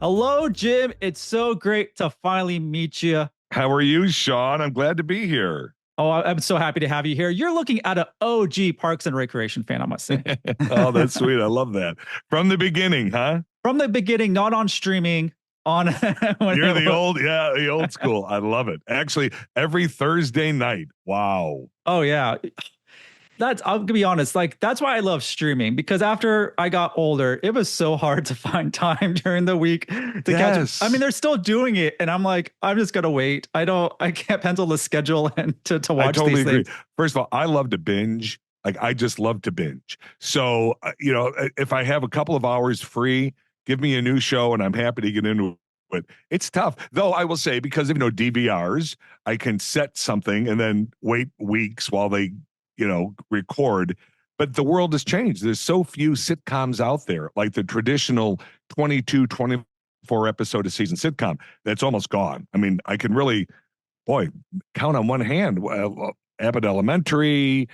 Hello, Jim. It's so great to finally meet you. How are you, Sean? I'm glad to be here. Oh, I'm so happy to have you here. You're looking at an OG Parks and Recreation fan, I must say. Oh, that's sweet. I love that. From the beginning, huh? From the beginning, not on streaming, on You're the old school. I love it. Actually, every Thursday night. Wow. Oh yeah. I'm gonna be honest, like that's why I love streaming, because after I got older, it was so hard to find time during the week to catch. I mean, they're still doing it, and I'm like, I'm just gonna wait. I can't pencil the schedule and to watch I totally these agree. things. First of all, I love to binge. Like I just love to binge. So, if I have a couple of hours free, give me a new show and I'm happy to get into it. It's tough, though, I will say, because of DVRs, I can set something and then wait weeks while they record. But the world has changed. There's so few sitcoms out there, like the traditional 22, 24 episode a season sitcom. That's almost gone. I mean, I can really, count on one hand. Abbott Elementary,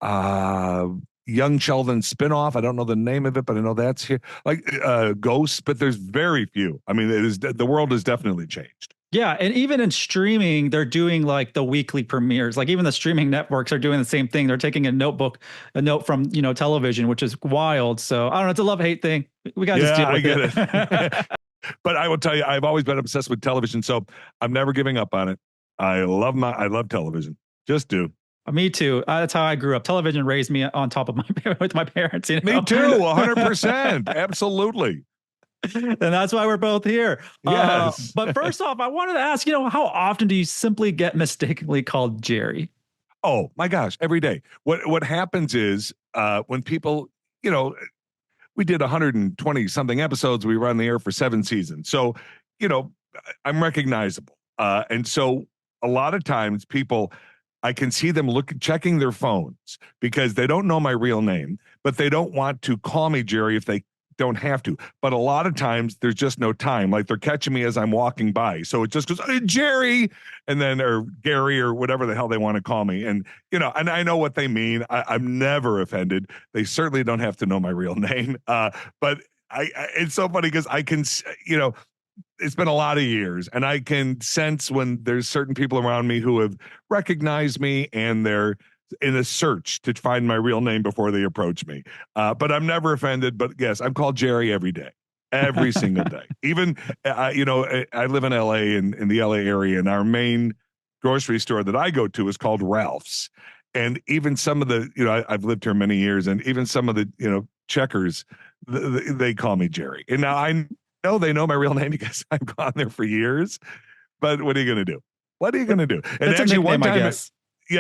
Young Sheldon spinoff. I don't know the name of it, but I know that's here. Like Ghosts, but there's very few. I mean, the world has definitely changed. Yeah, and even in streaming, they're doing like the weekly premieres. Like even the streaming networks are doing the same thing. They're taking a note from television, which is wild. So I don't know, it's a love-hate thing. We gotta just deal with it. I get it. But I will tell you, I've always been obsessed with television, so I'm never giving up on it. I love television. Just do. Me too. That's how I grew up. Television raised me on top of with my parents. Me too, 100%. Absolutely. And that's why we're both here. Yes. But first off, I wanted to ask, how often do you simply get mistakenly called Jerry? Oh my gosh, every day. What happens is when people, we did 120 something episodes. We were on the air for 7 seasons. So, I'm recognizable. And so a lot of times people, I can see them checking their phones because they don't know my real name, but they don't want to call me Jerry if they don't have to. But a lot of times there's just no time. Like they're catching me as I'm walking by. So it just goes, hey, Jerry, and then, or Gary, or whatever the hell they want to call me. And, and I know what they mean. I'm never offended. They certainly don't have to know my real name. But it's so funny because I can, it's been a lot of years and I can sense when there's certain people around me who have recognized me and they're in a search to find my real name before they approach me. But I'm never offended. But yes, I'm called Jerry every day, every single day. Even, I live in LA, in the LA area, and our main grocery store that I go to is called Ralph's. And even some of the, I've lived here many years, and even some of the, checkers, they call me Jerry. And now I know they know my real name because I've gone there for years. But what are you going to do? What are you going to do? And that's actually one time, I guess.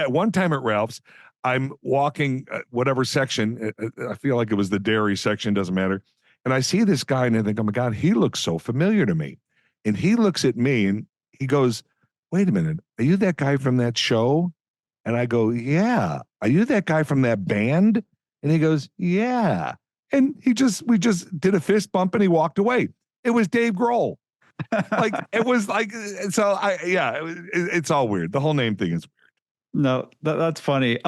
One time at Ralph's, I'm walking whatever section. I feel like it was the dairy section, doesn't matter. And I see this guy and I think, oh my God, he looks so familiar to me. And he looks at me and he goes, wait a minute, are you that guy from that show? And I go, yeah. Are you that guy from that band? And he goes, yeah. And we just did a fist bump and he walked away. It was Dave Grohl. Like, it was like, so it's all weird. The whole name thing is weird. No, that's funny.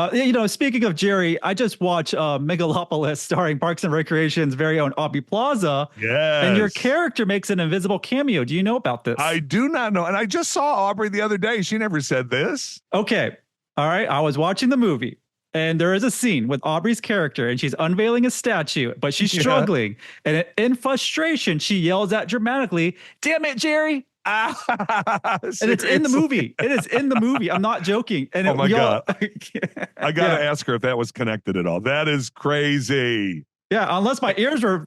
Speaking of Jerry, I just watched Megalopolis starring Parks and Recreation's very own Aubrey Plaza. Yes. And your character makes an invisible cameo. Do you know about this? I do not know. And I just saw Aubrey the other day. She never said this. Okay. All right. I was watching the movie and there is a scene with Aubrey's character and she's unveiling a statue, but she's struggling. And in frustration, she yells out dramatically, "Damn it, Jerry." And it's in the movie. It is in the movie. I'm not joking. And oh my God. I got to ask her if that was connected at all. That is crazy. Yeah. Unless my ears were,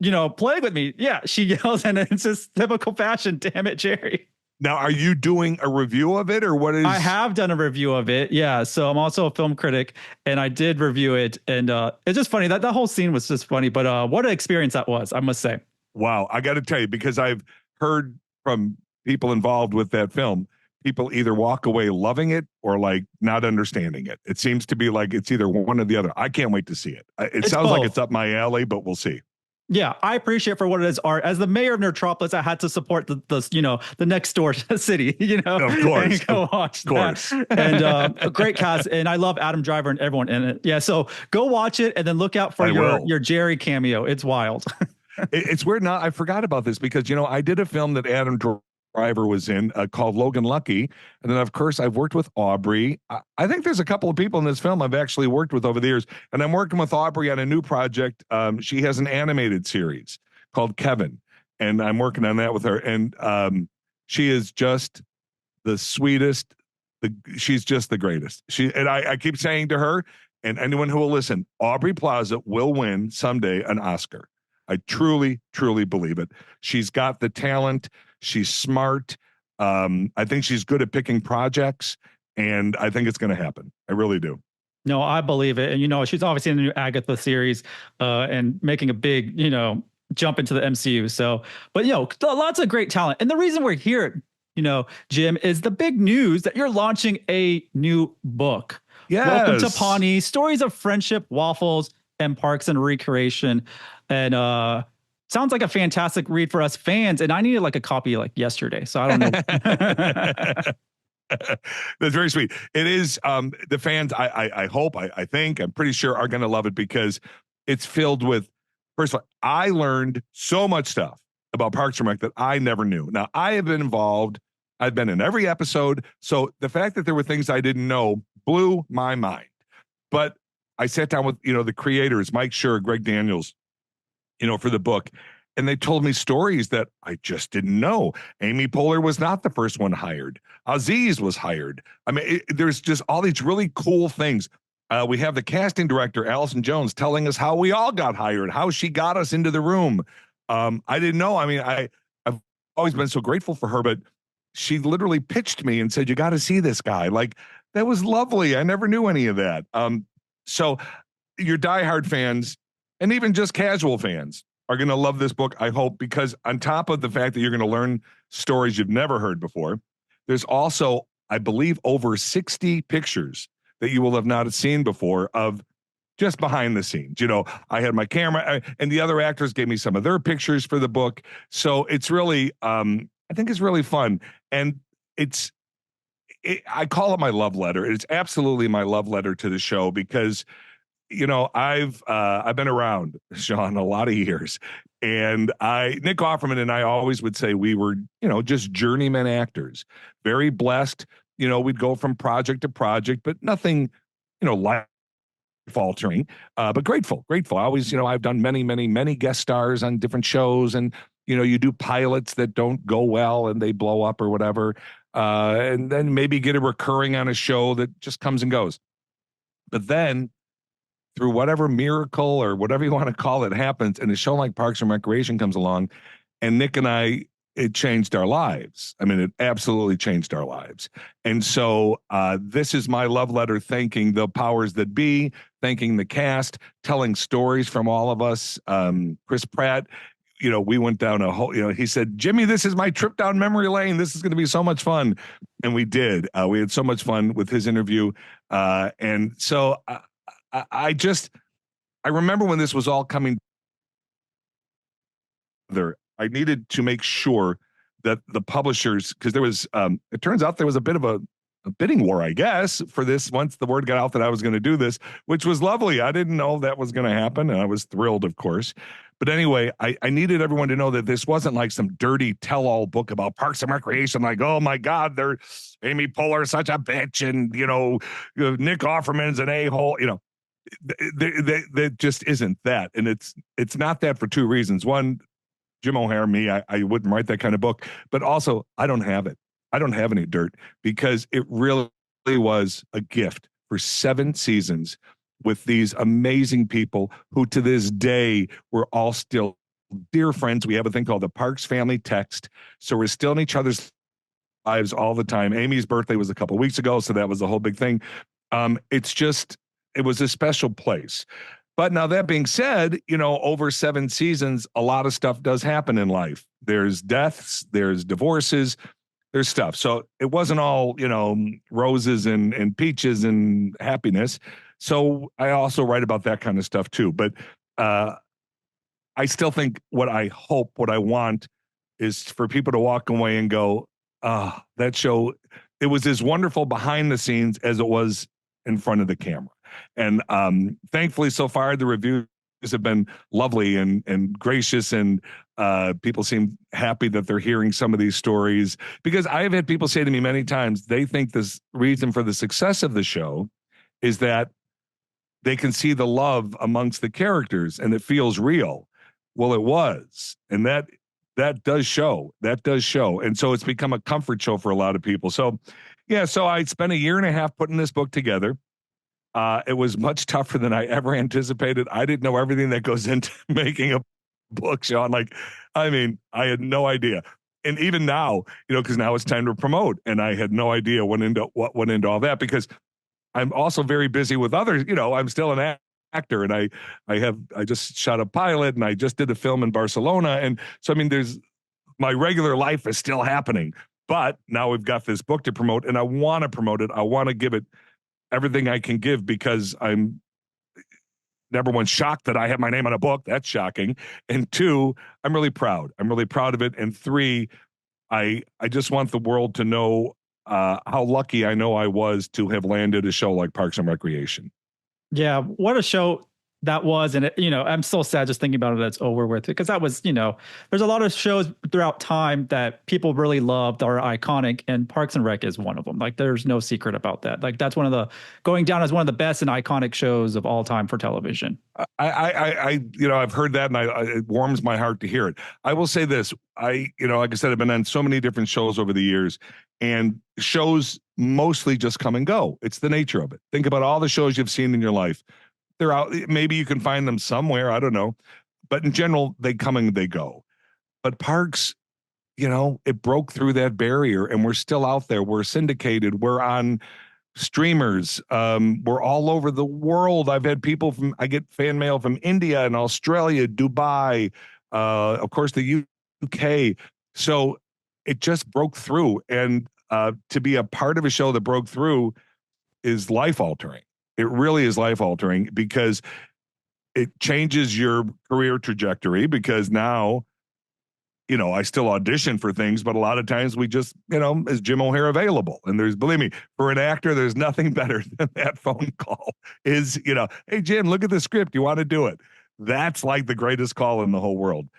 playing with me. Yeah. She yells and it's just typical fashion. "Damn it, Jerry." Now, are you doing a review of it or what is? I have done a review of it. Yeah. So I'm also a film critic and I did review it. And it's just funny that whole scene was just funny. But what an experience that was, I must say. Wow. I got to tell you, because I've heard from people involved with that film, people either walk away loving it or like not understanding it. It seems to be like it's either one or the other. I can't wait to see it. It sounds like it's up my alley, but we'll see. Yeah, I appreciate it for what it is, art. As the mayor of Nerdtropolis, I had to support the next door city, Of course. And go watch that. And a great cast. And I love Adam Driver and everyone in it. Yeah, so go watch it and then look out for your Jerry cameo. It's wild. It's weird now. I forgot about this because, I did a film that Adam Driver was in called Logan Lucky. And then, of course, I've worked with Aubrey. I think there's a couple of people in this film I've actually worked with over the years. And I'm working with Aubrey on a new project. She has an animated series called Kevin. And I'm working on that with her. And she is just the sweetest. She's just the greatest. I keep saying to her and anyone who will listen, Aubrey Plaza will win someday an Oscar. I truly, truly believe it. She's got the talent. She's smart. I think she's good at picking projects, and I think it's going to happen. I really do. No, I believe it. And, she's obviously in the new Agatha series and making a big, jump into the MCU. So, but, lots of great talent. And the reason we're here, Jim, is the big news that you're launching a new book. Yes. Welcome to Pawnee, Stories of Friendship, Waffles, and Parks and Recreation. And sounds like a fantastic read for us fans. And I needed like a copy like yesterday. So I don't know. That's very sweet. It is the fans, I hope, I think, I'm pretty sure are going to love it because it's filled with, first of all, I learned so much stuff about Parks and Rec that I never knew. Now, I have been involved. I've been in every episode. So the fact that there were things I didn't know blew my mind. But I sat down with, the creators, Mike Schur, Greg Daniels, for the book. And they told me stories that I just didn't know. Amy Poehler was not the first one hired. Aziz was hired. I mean, there's just all these really cool things. We have the casting director, Allison Jones, telling us how we all got hired, how she got us into the room. I didn't know. I mean, I've always been so grateful for her, but she literally pitched me and said, you got to see this guy. Like, that was lovely. I never knew any of that. So your diehard fans and even just casual fans are going to love this book, I hope, because on top of the fact that you're going to learn stories you've never heard before, there's also, I believe, over 60 pictures that you will have not seen before of just behind the scenes. I had my camera and the other actors gave me some of their pictures for the book. So it's really, I think it's really fun. And I call it my love letter. It's absolutely my love letter to the show because I've been around, Sean, a lot of years, and Nick Offerman and I always would say we were, just journeyman actors, very blessed. We'd go from project to project, but nothing, life altering, but grateful. I always, I've done many, many, many guest stars on different shows, and you do pilots that don't go well and they blow up or whatever, and then maybe get a recurring on a show that just comes and goes, but then, through whatever miracle or whatever you want to call it happens, and a show like Parks and Recreation comes along, and Nick and I, it changed our lives. I mean, it absolutely changed our lives. And so this is my love letter, thanking the powers that be, thanking the cast, telling stories from all of us. Chris Pratt, we went down a whole, he said, Jimmy, this is my trip down memory lane. This is going to be so much fun. And we did. We had so much fun with his interview. And so I remember when this was all coming together, I needed to make sure that the publishers, because there was, it turns out there was a bit of a bidding war, I guess, for this once the word got out that I was going to do this, which was lovely. I didn't know that was going to happen, and I was thrilled, of course. But anyway, I needed everyone to know that this wasn't like some dirty tell-all book about Parks and Recreation, like, oh my God, they're Amy Poehler, such a bitch, and Nick Offerman's an a-hole, that just isn't that. And it's not that for two reasons. One, Jim O'Hare, me, I wouldn't write that kind of book, but also I don't have it. I don't have any dirt because it really was a gift for 7 seasons with these amazing people who to this day we're all still dear friends. We have a thing called the Parks Family Text. So we're still in each other's lives all the time. Amy's birthday was a couple of weeks ago, so that was a whole big thing. It was a special place. But now that being said, over 7 seasons, a lot of stuff does happen in life. There's deaths, there's divorces, there's stuff. So it wasn't all, roses and peaches and happiness. So I also write about that kind of stuff too. But I still think what I want is for people to walk away and go, that show, it was as wonderful behind the scenes as it was in front of the camera. And thankfully, so far, the reviews have been lovely and gracious, and people seem happy that they're hearing some of these stories, because I have had people say to me many times they think this reason for the success of the show is that they can see the love amongst the characters and it feels real. Well, it was, and that does show. That does show. And so it's become a comfort show for a lot of people. So, yeah, so I spent a year and a half putting this book together. It was much tougher than I ever anticipated. I didn't know everything that goes into making a book, Sean. I I had no idea. And even now, because now it's time to promote, and I had no idea what went into all that, because I'm also very busy with others. I'm still an actor, and I just shot a pilot, and I just did a film in Barcelona. And so, there's my regular life is still happening, but now we've got this book to promote, and I want to promote it. I want to give it everything I can give, because I'm, number one, shocked that I have my name on a book. That's shocking. And two, I'm really proud. I'm really proud of it. And three, I just want the world to know how lucky I know I was to have landed a show like Parks and Recreation. Yeah, what a show that was. And I'm so sad just thinking about it, that's over with, because that was, there's a lot of shows throughout time that people really loved, are iconic, and Parks and Rec is one of them. Like, there's no secret about that. Like, that's going down as one of the best and iconic shows of all time for television. I've heard that, and it warms my heart to hear it. I will say this, like I said, I've been on so many different shows over the years, and shows mostly just come and go. It's the nature of it. Think about all the shows you've seen in your life. They're out. Maybe you can find them somewhere. I don't know. But in general, they come and they go. But Parks, it broke through that barrier, and we're still out there. We're syndicated. We're on streamers. We're all over the world. I get fan mail from India and Australia, Dubai, of course, the UK. So it just broke through. And to be a part of a show that broke through is life altering. It really is life altering, because it changes your career trajectory, because now, I still audition for things, but a lot of times we just, is Jim O'Hare available? And believe me, for an actor, there's nothing better than that phone call is, hey, Jim, look at the script. You want to do it? That's like the greatest call in the whole world.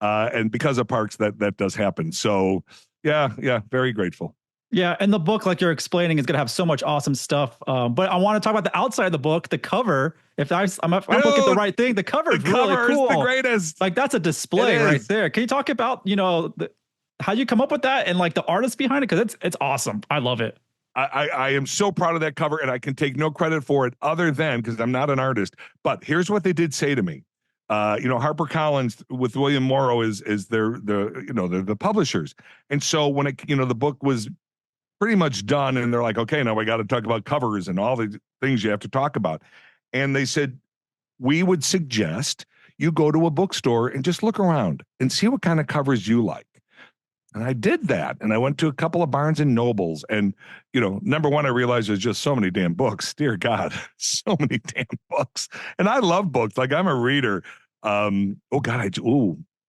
And because of Parks, that does happen. So yeah, very grateful. Yeah, and the book, like you're explaining, is going to have so much awesome stuff. But I want to talk about the outside of the book, the cover. If I'm looking at the right thing, the cover is really cool. The greatest. Like, that's a display right there. Can you talk about how you come up with that, and like the artist behind it? Because it's awesome. I love it. I am so proud of that cover, and I can take no credit for it other than because I'm not an artist. But here's what they did say to me. HarperCollins with William Morrow is they're the publishers, and so when the book was pretty much done, and they're like, okay, now we got to talk about covers and all the things you have to talk about. And they said, we would suggest you go to a bookstore and just look around and see what kind of covers you like. And I did that. And I went to a couple of Barnes and Nobles, and, number one, I realized there's just so many damn books. Dear God, so many damn books. And I love books. Like, I'm a reader.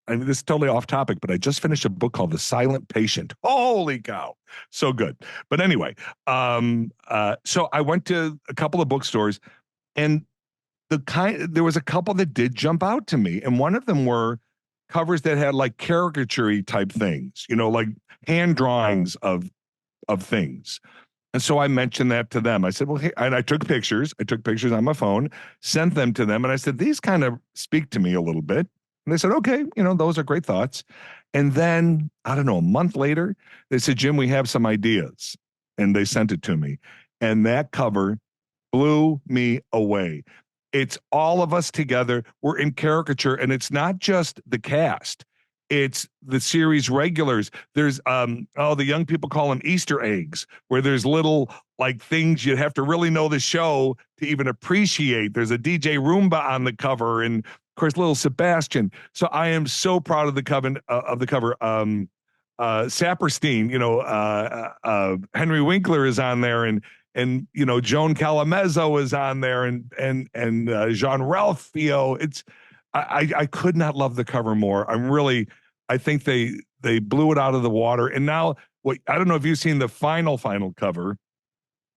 This is totally off topic, but I just finished a book called The Silent Patient. Holy cow. So good. But anyway, so I went to a couple of bookstores, and there was a couple that did jump out to me. And one of them were covers that had like caricature type things, like hand drawings of things. And so I mentioned that to them. I said, well, hey, and I took pictures. I took pictures on my phone, sent them to them. And I said, these kind of speak to me a little bit. And they said, okay, those are great thoughts. And then, I don't know, a month later, they said, Jim, we have some ideas. And they sent it to me. And that cover blew me away. It's all of us together. We're in caricature. And it's not just the cast. It's the series regulars. There's, the young people call them Easter eggs, where there's little like things you have to really know the show to even appreciate. There's a DJ Roomba on the cover, and of course, little Sebastian. So I am so proud of the cover. Saperstein, Henry Winkler is on there, and Joan Calamezzo is on there, and Jean Ralphio. I could not love the cover more. I think they blew it out of the water. And now, I don't know if you've seen the final cover,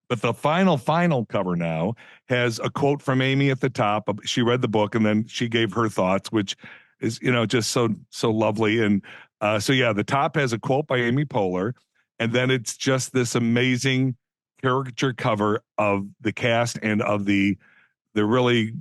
But the final cover now has a quote from Amy at the top. She read the book and then she gave her thoughts, which is, just so lovely. And so yeah, the top has a quote by Amy Poehler, and then it's just this amazing caricature cover of the cast and of the really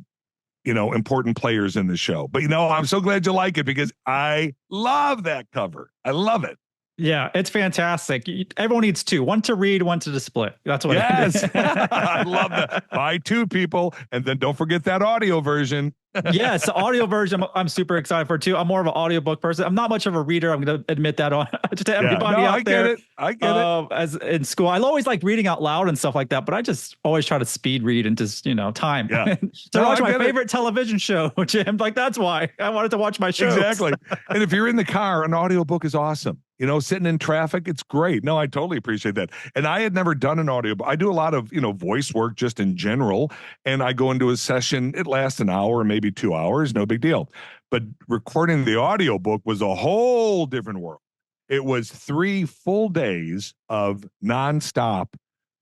important players in the show. But I'm so glad you like it because I love that cover. I love it. Yeah, it's fantastic. Everyone needs two, one to read, one to display. That's what Yes. it is. I love that. Buy two, people. And then don't forget that audio version. Yes, the audio version I'm super excited for too. I'm more of an audiobook person. I'm not much of a reader. I'm going to admit that on to everybody out there. I get it. As in school, I always like reading out loud and stuff like that, but I just always try to speed read and just time. Yeah. So watch my favorite television show, Jim. Like that's why I wanted to watch my show. Exactly. And if you're in the car, an audiobook is awesome. Sitting in traffic, it's great. No, I totally appreciate that. And I had never done an audiobook. I do a lot of, voice work just in general. And I go into a session, it lasts an hour, maybe 2 hours, no big deal. But recording the audiobook was a whole different world. It was 3 full days of nonstop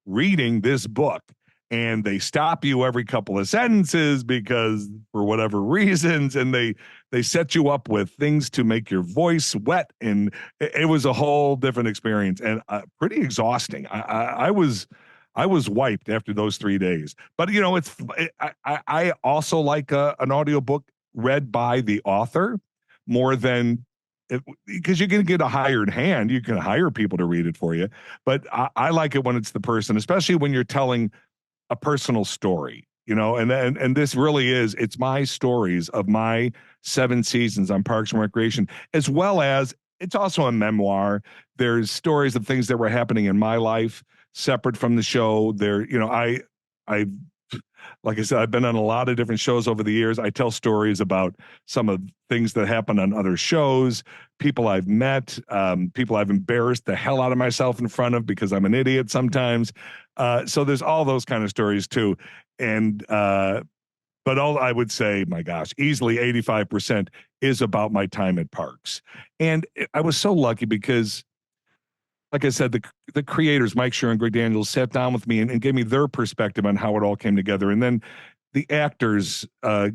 reading this book. And they stop you every couple of sentences because for whatever reasons, and they set you up with things to make your voice wet, and it was a whole different experience and pretty exhausting. I was wiped after those 3 days. But I also like an audiobook read by the author more than. Because you can get a hired hand, you can hire people to read it for you. But I like it when it's the person, especially when you're telling a personal story, and this really is, it's my stories of my 7 seasons on Parks and Recreation, as well as it's also a memoir. There's stories of things that were happening in my life separate from the show. I like I said, I've been on a lot of different shows over the years. I tell stories about some of the things that happen on other shows, people I've met, people I've embarrassed the hell out of myself in front of because I'm an idiot sometimes. So there's all those kind of stories too. And, but all I would say, my gosh, easily 85% is about my time at parks. And I was so lucky because, like I said, the creators, Mike Schur and Greg Daniels, sat down with me and gave me their perspective on how it all came together. And then the actors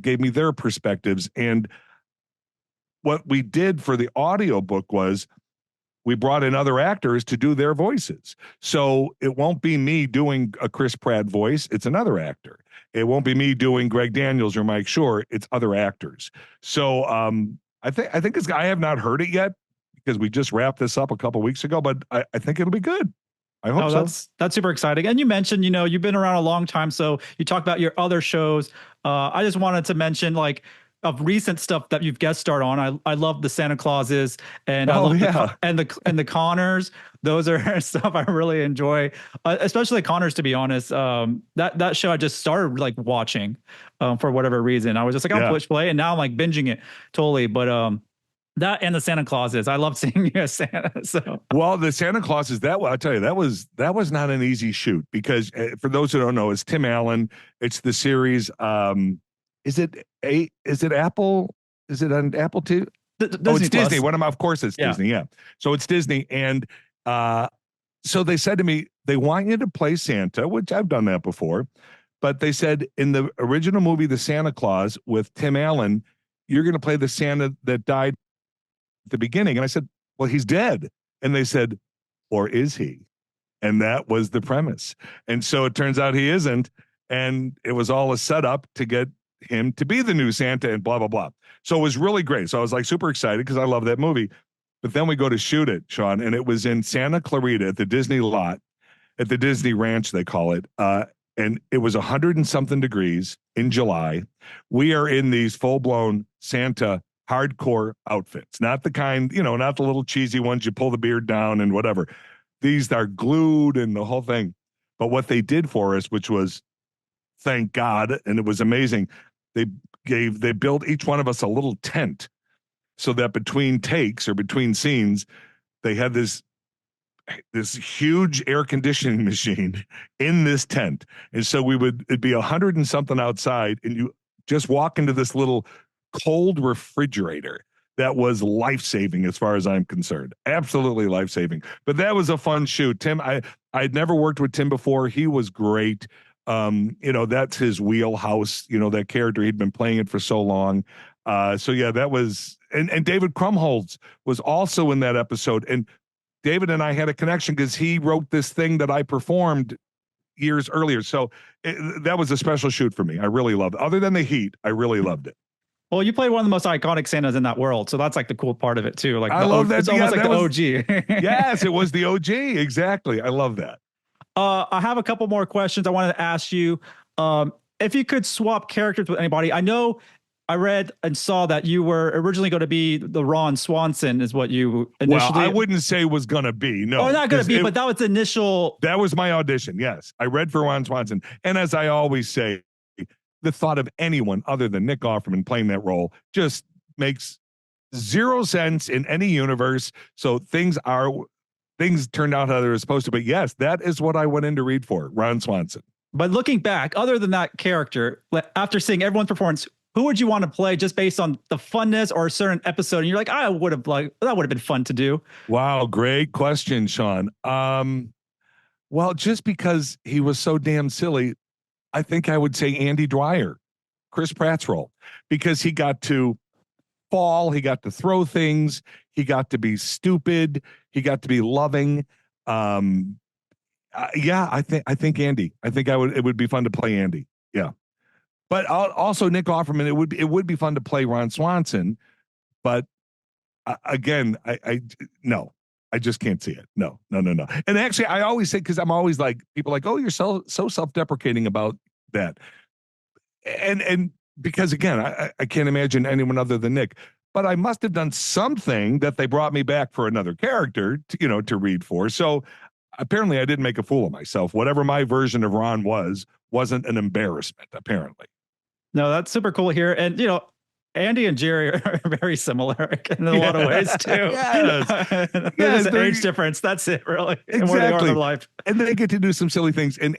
gave me their perspectives. And what we did for the audiobook was we brought in other actors to do their voices. So it won't be me doing a Chris Pratt voice. It's another actor. It won't be me doing Greg Daniels or Mike Schur. It's other actors. So I think I have not heard it yet, because we just wrapped this up a couple weeks ago, but I think it'll be good. I hope so. That's super exciting. And you mentioned, you've been around a long time. So you talked about your other shows. I just wanted to mention of recent stuff that you've guest starred on. I love the Santa Clauses and the Connors. Those are stuff I really enjoy, especially Connors, to be honest. That show I just started watching for whatever reason. I was just I'll push play, and now I'm binging it totally. But that and the Santa Clauses. I love seeing you as Santa. So well, the Santa Clauses, I'll tell you, that was not an easy shoot, because for those who don't know, it's Tim Allen. It's the series. Is it Apple? Is it on Apple too? It's Disney. Of course it's Disney. Yeah. So it's Disney. And so they said to me, they want you to play Santa, which I've done that before. But they said in the original movie, The Santa Claus with Tim Allen, you're going to play the Santa that died at the beginning. And I said, well, he's dead. And they said, or is he? And that was the premise. And so it turns out he isn't. And it was all a setup to get him to be the new Santa and blah, blah, blah. So it was really great. So I was super excited because I love that movie. But then we go to shoot it, Sean, and it was in Santa Clarita at the Disney lot, at the Disney Ranch, they call it. And it was 100 and something degrees in July. We are in these full-blown Santa hardcore outfits, not the kind, not the little cheesy ones you pull the beard down and whatever. These are glued and the whole thing. But what they did for us, which was, thank God, and it was amazing, they built each one of us a little tent so that between takes or between scenes, they had this huge air conditioning machine in this tent. And so it'd be 100 and something outside, and you just walk into this little cold refrigerator that was life-saving as far as I'm concerned. Absolutely life-saving. But that was a fun shoot. Tim, I I'd never worked with Tim before. He was great. That's his wheelhouse, that character. He'd been playing it for so long. So yeah, that was, and David Krumholtz was also in that episode. And David and I had a connection because he wrote this thing that I performed years earlier. So that was a special shoot for me. I really loved it. Other than the heat, I really loved it. Well, you played one of the most iconic Santas in that world, so that's like the cool part of it too. Like I love that. It's almost like the OG. Yes, it was the OG. Exactly. I love that. I have a couple more questions I wanted to ask you. If you could swap characters with anybody, I know I read and saw that you were originally going to be the Ron Swanson, is what you initially. Well, I wouldn't say was going to be. No, oh, not going to be, but that was the initial. That was my audition. Yes, I read for Ron Swanson, and as I always say, the thought of anyone other than Nick Offerman playing that role just makes zero sense in any universe. So things turned out how they were supposed to. But yes, that is what I went in to read for, Ron Swanson. But looking back, other than that character, after seeing everyone's performance, who would you want to play just based on the funness or a certain episode? And you're like, that would have been fun to do. Wow, great question, Sean. Well, just because he was so damn silly, I think I would say Andy Dwyer, Chris Pratt's role, because he got to fall, he got to throw things, he got to be stupid, he got to be loving. Yeah, I think Andy. I think it would be fun to play Andy. Yeah. But also Nick Offerman, it would be fun to play Ron Swanson, but again, no. I just can't see it. No. And actually, I always say, because I'm always like, people are like, oh, you're so self-deprecating about that. And because again, I can't imagine anyone other than Nick, but I must have done something that they brought me back for another character to read for. So apparently I didn't make a fool of myself. Whatever my version of Ron wasn't an embarrassment, apparently. No, that's super cool here. And, Andy and Jerry are very similar in a lot of ways too. Yes. There's an age difference. That's it, really. Exactly. And life. And they get to do some silly things. And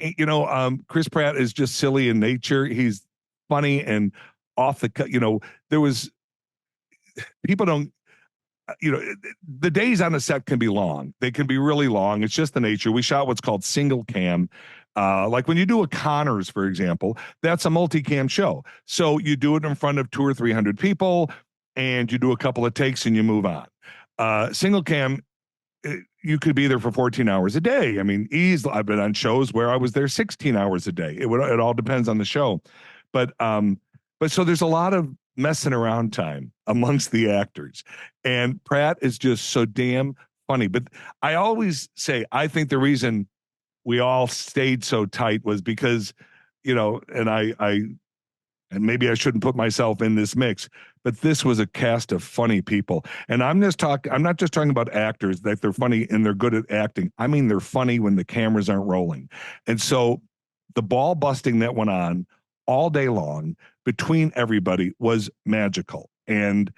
Chris Pratt is just silly in nature. He's funny and off the cut. There was people don't. The days on the set can be long. They can be really long. It's just the nature. We shot what's called single cam. Like when you do a Connors, for example, that's a multicam show. So you do it in front of 200 or 300 people and you do a couple of takes and you move on. Single cam, you could be there for 14 hours a day. I mean, I've been on shows where I was there 16 hours a day. It all depends on the show. But so there's a lot of messing around time amongst the actors. And Pratt is just so damn funny. But I always say, I think the reason we all stayed so tight was because, and maybe I shouldn't put myself in this mix, but this was a cast of funny people. And I'm not just talking about actors that they're funny and they're good at acting. I mean, they're funny when the cameras aren't rolling. And so the ball busting that went on all day long between everybody was magical. And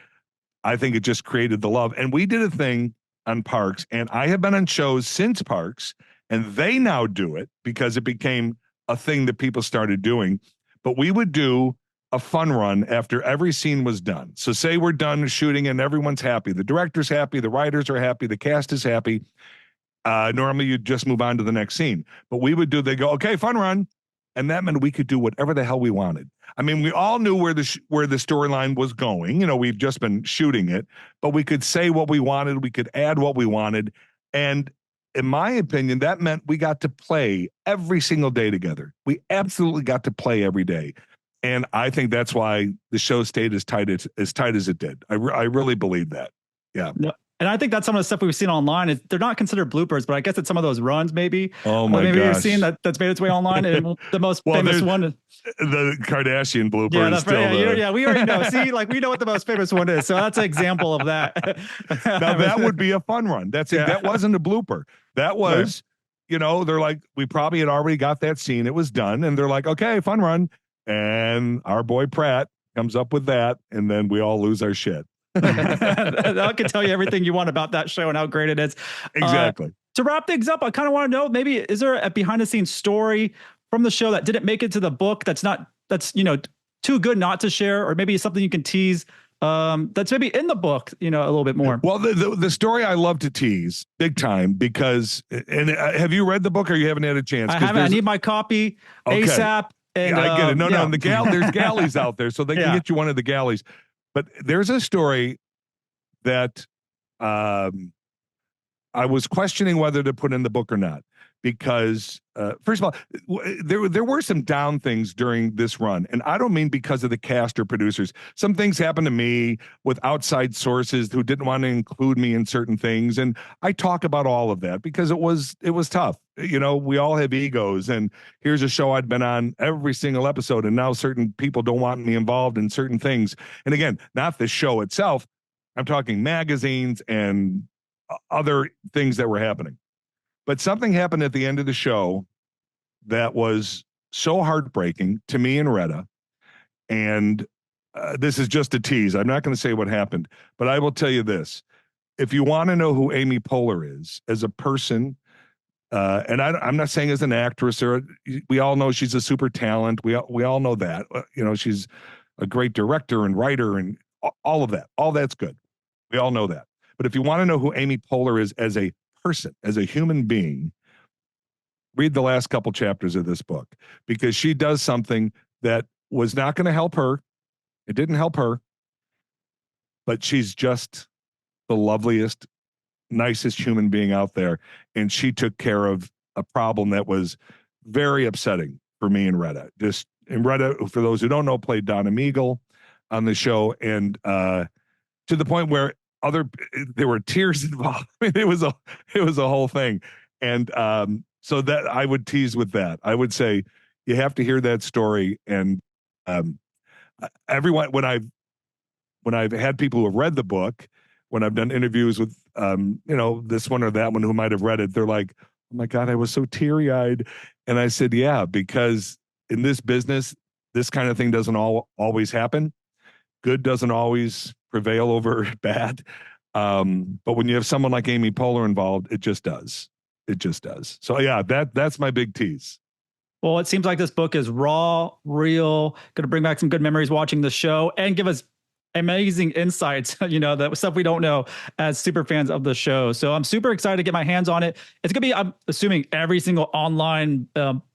I think it just created the love. And we did a thing on Parks, and I have been on shows since Parks, and they now do it because it became a thing that people started doing. But we would do a fun run after every scene was done. So say we're done shooting and everyone's happy. The director's happy, the writers are happy, the cast is happy. Normally you'd just move on to the next scene. But they go, okay, fun run. And that meant we could do whatever the hell we wanted. I mean, we all knew where the storyline was going. We've just been shooting it, but we could say what we wanted. We could add what we wanted. And in my opinion, that meant we got to play every single day together. We absolutely got to play every day. And I think that's why the show stayed as tight as it did. I really believe that. Yeah. No, and I think that's some of the stuff we've seen online. They're not considered bloopers, but I guess it's some of those runs maybe. Oh my gosh. Maybe you've seen that's made its way online. And the most famous one is the Kardashian blooper. Yeah, that's right. Yeah, we already know. See, we know what the most famous one is. So that's an example of that. Now that would be a fun run. That wasn't a blooper. That was, they're like, we probably had already got that scene. It was done. And they're like, okay, fun run. And our boy Pratt comes up with that. And then we all lose our shit. That can tell you everything you want about that show and how great it is. Exactly. To wrap things up, I kind of want to know, maybe is there a behind the scenes story from the show that didn't make it to the book that's too good not to share, or maybe something you can tease that's maybe in the book, a little bit more. Well, the story I love to tease big time because, and have you read the book or you haven't had a chance? I haven't. I need my copy ASAP. And I get it. No, yeah. no, there's galleys out there, so they can get you one of the galleys. But there's a story that I was questioning whether to put in the book or not, because first of all, there were some down things during this run, and I don't mean because of the cast or producers. Some things happened to me with outside sources who didn't want to include me in certain things, and I talk about all of that because it was tough. We all have egos, and here's a show I'd been on every single episode, and now certain people don't want me involved in certain things. And again, not the show itself. I'm talking magazines and other things that were happening. But something happened at the end of the show that was so heartbreaking to me and Retta. And this is just a tease. I'm not going to say what happened, but I will tell you this. If you want to know who Amy Poehler is as a person, and I'm not saying as an actress, or we all know she's a super talent. We all know that. She's a great director and writer and all of that. All that's good. We all know that. But if you want to know who Amy Poehler is as a person, as a human being, read the last couple chapters of this book, because she does something that was not going to help her. It didn't help her, but she's just the loveliest, nicest human being out there. And she took care of a problem that was very upsetting for me and Retta. And Retta, for those who don't know, played Donna Meagle on the show. And to the point where there were tears involved. I mean, it was a whole thing. And so that I would tease with that. I would say you have to hear that story. And everyone, when I've had people who have read the book, when I've done interviews with this one or that one who might have read it, they're like, "Oh my God, I was so teary-eyed." And I said, "Yeah, because in this business, this kind of thing doesn't always happen. Good doesn't always prevail over bad. But when you have someone like Amy Poehler involved, it just does. It just does." So yeah, that's my big tease. Well, it seems like this book is raw, real, going to bring back some good memories watching the show and give us amazing insights, that stuff we don't know as super fans of the show. So I'm super excited to get my hands on it. It's going to be, I'm assuming, every single online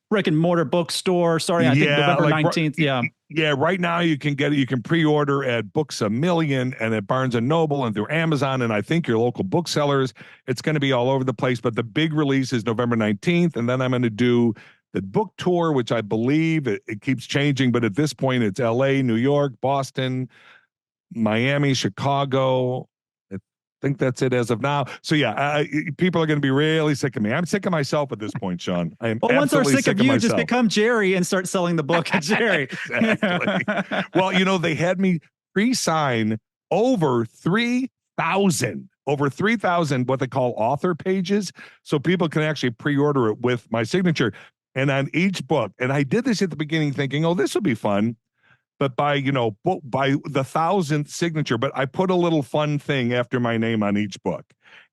brick and mortar bookstore starting, I think, November 19th. Yeah. Right now you can get it. You can pre-order at Books A Million and at Barnes and Noble and through Amazon. And I think your local booksellers. It's going to be all over the place, but the big release is November 19th. And then I'm going to do the book tour, which I believe it keeps changing, but at this point it's LA, New York, Boston, Miami, Chicago. I think that's it as of now. So yeah, people are going to be really sick of me. I'm sick of myself at this point, Sean. I am. Well, once they're sick of you, just become Jerry and start selling the book at Jerry. Exactly. Well, they had me pre-sign over 3,000 what they call author pages, so people can actually pre-order it with my signature. And on each book, and I did this at the beginning thinking, oh, this will be fun. But by the 1,000th signature, but I put a little fun thing after my name on each book.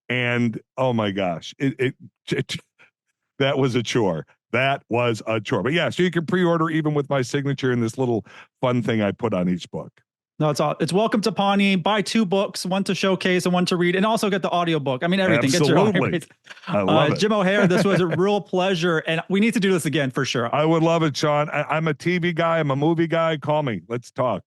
And oh my gosh, that was a chore. That was a chore. But yeah, so you can pre-order even with my signature and this little fun thing I put on each book. No, it's Welcome to Pawnee. Buy 2 books, one to showcase and one to read, and also get the audiobook. I mean, everything. Absolutely. I love it. Jim O'Hare, this was a real pleasure, and we need to do this again for sure. I would love it, Sean. I'm a TV guy. I'm a movie guy. Call me. Let's talk.